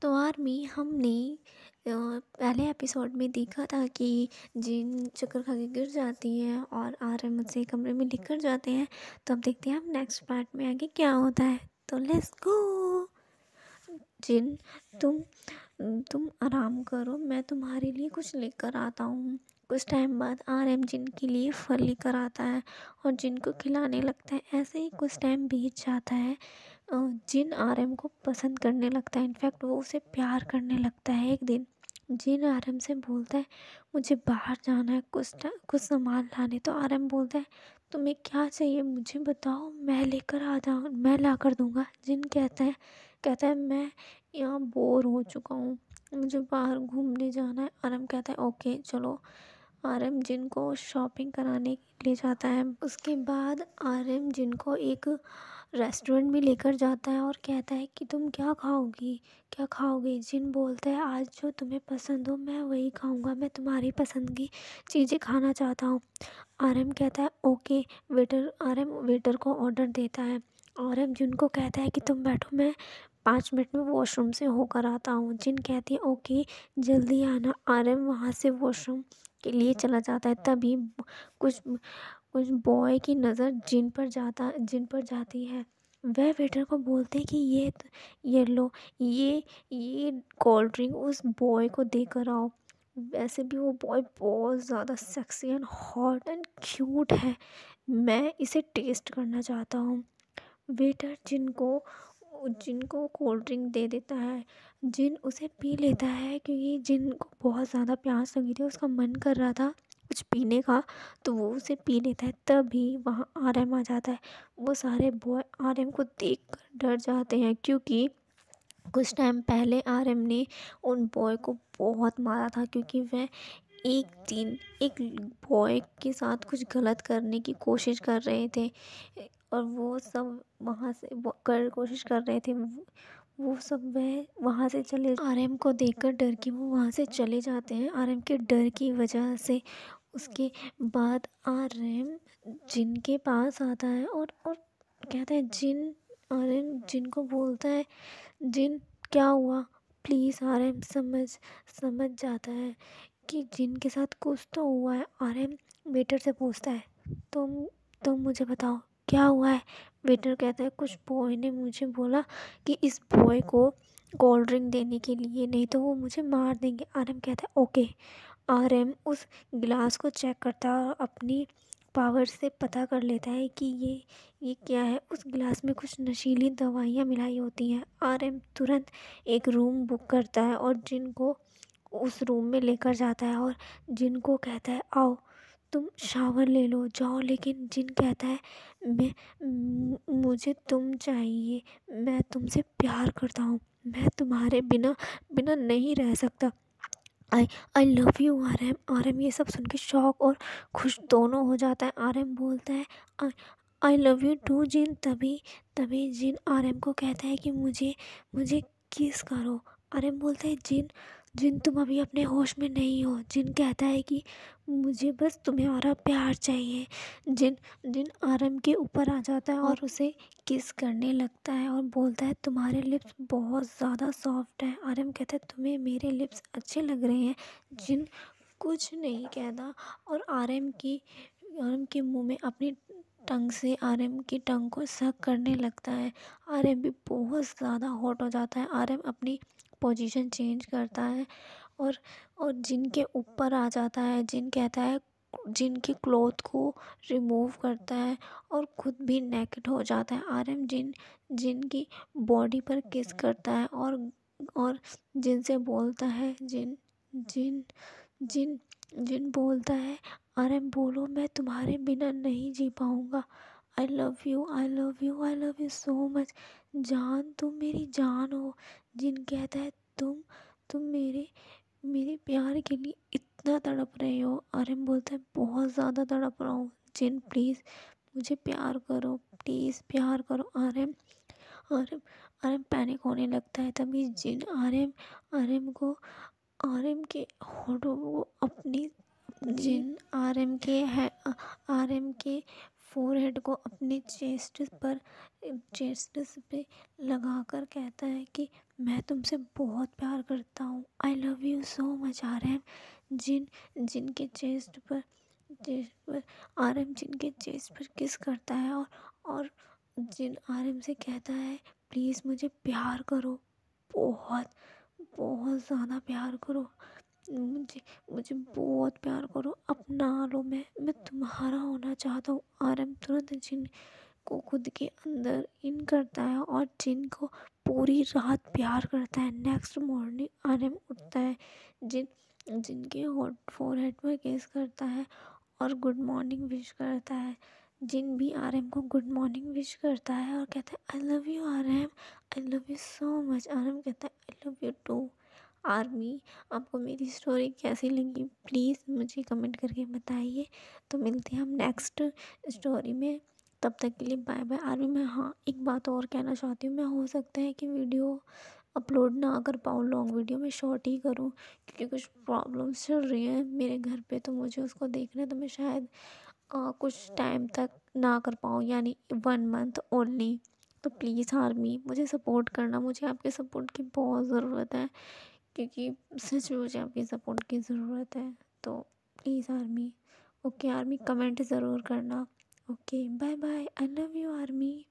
तो आर्मी हमने पहले एपिसोड में देखा था कि जिन चक्कर खा के गिर जाती है और आरएम उसे कमरे में लेकर जाते हैं। तो अब देखते हैं हम नेक्स्ट पार्ट में आगे क्या होता है। तो लेट्स गो। जिन तुम तुम आराम करो, मैं तुम्हारे लिए कुछ लेकर आता हूँ। कुछ टाइम बाद आरएम जिन के लिए फल लेकर आता है और जिन को खिलाने लगता है। ऐसे ही कुछ टाइम बीत जाता है। जिन आरएम को पसंद करने लगता है, इनफैक्ट वो उसे प्यार करने लगता है। एक दिन जिन आरएम से बोलता है मुझे बाहर जाना है कुछ सामान लाने। तो आरएम बोलता है तुम्हें क्या चाहिए मुझे बताओ, मैं लेकर आ जाऊँ, मैं ला कर दूँगा। जिन कहता है मैं यहाँ बोर हो चुका हूँ, मुझे बाहर घूमने जाना है। आरएम कहता है ओके चलो। आरएम जिन को शॉपिंग कराने ले जाता है। उसके बाद आरएम जिन को एक रेस्टोरेंट में लेकर जाता है और कहता है कि तुम क्या खाओगे। जिन बोलता है आज जो तुम्हें पसंद हो मैं वही खाऊंगा, मैं तुम्हारी पसंद की चीज़ें खाना चाहता हूँ। आरएम कहता है ओके। आरएम वेटर को ऑर्डर देता है। आरएम जिन को कहता है कि तुम बैठो, मैं 5 मिनट में वॉशरूम से होकर आता हूँ। जिन कहती है ओके जल्दी आना। आरएम वहाँ से वॉशरूम के लिए चला जाता है। तभी कुछ कुछ बॉय की नज़र जिन पर जाती है। वह वेटर को बोलते हैं कि ये लो, ये कोल्ड ड्रिंक उस बॉय को देकर आओ। वैसे भी वो बॉय बहुत ज़्यादा sexy and hot and cute है, मैं इसे टेस्ट करना चाहता हूँ। वेटर जिनको कोल्ड ड्रिंक दे देता है। जिन उसे पी लेता है क्योंकि जिन को बहुत ज़्यादा प्यास लगी थी, उसका मन कर रहा था कुछ पीने का, तो वो उसे पी लेता है। तभी वहाँ आरएम आ जाता है। वो सारे बॉय आरएम को देखकर डर जाते हैं क्योंकि कुछ टाइम पहले आरएम ने उन बॉय को बहुत मारा था क्योंकि वह एक दिन एक बॉय के साथ कुछ गलत करने की कोशिश कर रहे थे और वो सब वहाँ से कर कोशिश कर रहे थे। वो सब वह वहाँ से चले आरएम को देखकर डर के वो वहाँ से चले जाते हैं आरएम के डर की वजह से। उसके बाद आरएम जिन के पास आता है और कहता है जिन आरएम जिन को बोलता है जिन क्या हुआ प्लीज़। आरएम समझ जाता है कि जिन के साथ कुछ तो हुआ है। आरएम वेटर से पूछता है तुम मुझे बताओ क्या हुआ है। वेटर कहता है कुछ बॉय ने मुझे बोला कि इस बॉय को कोल्ड ड्रिंक देने के लिए, नहीं तो वो मुझे मार देंगे। आरएम कहता है ओके। आरएम उस गिलास को चेक करता है और अपनी पावर से पता कर लेता है कि ये क्या है। उस गिलास में कुछ नशीली दवाइयाँ मिलाई होती हैं। आरएम तुरंत एक रूम बुक करता है और जिनको उस रूम में लेकर जाता है और जिनको कहता है आओ तुम शावर ले लो जाओ। लेकिन जिन कहता है मुझे तुम चाहिए, मैं तुमसे प्यार करता हूँ, मैं तुम्हारे बिना बिना नहीं रह सकता। I I love you RM. RM ये सब सुन के शॉक और खुश दोनों हो जाता है। आरएम बोलता है आई आई लव यू टू जिन। तभी तभी जिन आरएम को कहता है कि मुझे मुझे किस करो। आरएम बोलता है जिन जिन तुम अभी अपने होश में नहीं हो। जिन कहता है कि मुझे बस तुम्हारा प्यार चाहिए। जिन जिन आरएम के ऊपर आ जाता है और उसे किस करने लगता है और बोलता है तुम्हारे लिप्स बहुत ज़्यादा सॉफ्ट हैं। आरएम कहता है तुम्हें मेरे लिप्स अच्छे लग रहे हैं। जिन कुछ नहीं कहता और आरएम के मुंह में अपनी टंग से आरएम की टंग को सक करने लगता है। आरएम भी बहुत ज़्यादा हॉट हो जाता है। आरएम अपनी पोजीशन चेंज करता है और जिन के ऊपर आ जाता है। जिन कहता है जिन के क्लॉथ को रिमूव करता है और खुद भी नेकेड हो जाता है। आरएम जिन की बॉडी पर किस करता है और जिन से बोलता है जिन जिन जिन जिन बोलता है आरएम बोलो मैं तुम्हारे बिना नहीं जी पाऊँगा। आई love you I love you I love you so much. जान तुम मेरी जान हो। जिन कहता है तुम मेरे प्यार के लिए इतना तड़प रहे हो। आरएम बोलता है बहुत ज़्यादा तड़प रहा हूँ। जिन प्लीज़ मुझे प्यार करो, प्लीज़ प्यार करो। आरएम आरएम पैनिक होने लगता है। तभी जिन आरएम को आरएम के होठों को अपनी जिन आरएम के फोरहेड को अपनी चेस्ट पे लगाकर कहता है कि मैं तुमसे बहुत प्यार करता हूँ। I love you so much Aryan. जिन जिनके चेस्ट पर आर्यन जिनके चेस्ट पर किस करता है और जिन आर्यन से कहता है प्लीज़ मुझे प्यार करो, बहुत बहुत ज़्यादा प्यार करो, मुझे मुझे बहुत प्यार करो, अपना लो, मैं तुम्हारा होना चाहता हूँ। आर्यन तुरंत जिन को खुद के अंदर इन करता है और जिन को पूरी रात प्यार करता है। नेक्स्ट मॉर्निंग आर्यन उठता है, जिन जिनके होठ फोरहेड पर किस करता है और गुड मॉर्निंग विश करता है। जिन भी आर्यन को गुड मॉर्निंग विश करता है और कहता है I love you Aryan, I love you so much. Aryan कहता है I love you too. Army, आपको मेरी स्टोरी कैसी लगी प्लीज़ मुझे कमेंट करके बताइए। तो मिलते हैं हम नेक्स्ट स्टोरी में, तब तक के लिए बाय बाय। आर्मी, मैं हाँ एक बात और कहना चाहती हूँ, मैं हो सकता है कि वीडियो अपलोड ना कर पाऊँ, लॉन्ग वीडियो में शॉर्ट ही करूँ क्योंकि कुछ प्रॉब्लम्स चल रही हैं मेरे घर पे, तो मुझे उसको देखना है, तो मैं शायद कुछ टाइम तक ना कर पाऊँ, यानी 1 मंथ ओनली। तो प्लीज़ आर्मी मुझे सपोर्ट करना, मुझे आपके सपोर्ट की बहुत ज़रूरत है क्योंकि सच में मुझे आपकी सपोर्ट की ज़रूरत है। तो please army, okay army, comment ज़रूर करना। Okay bye bye, I love you army.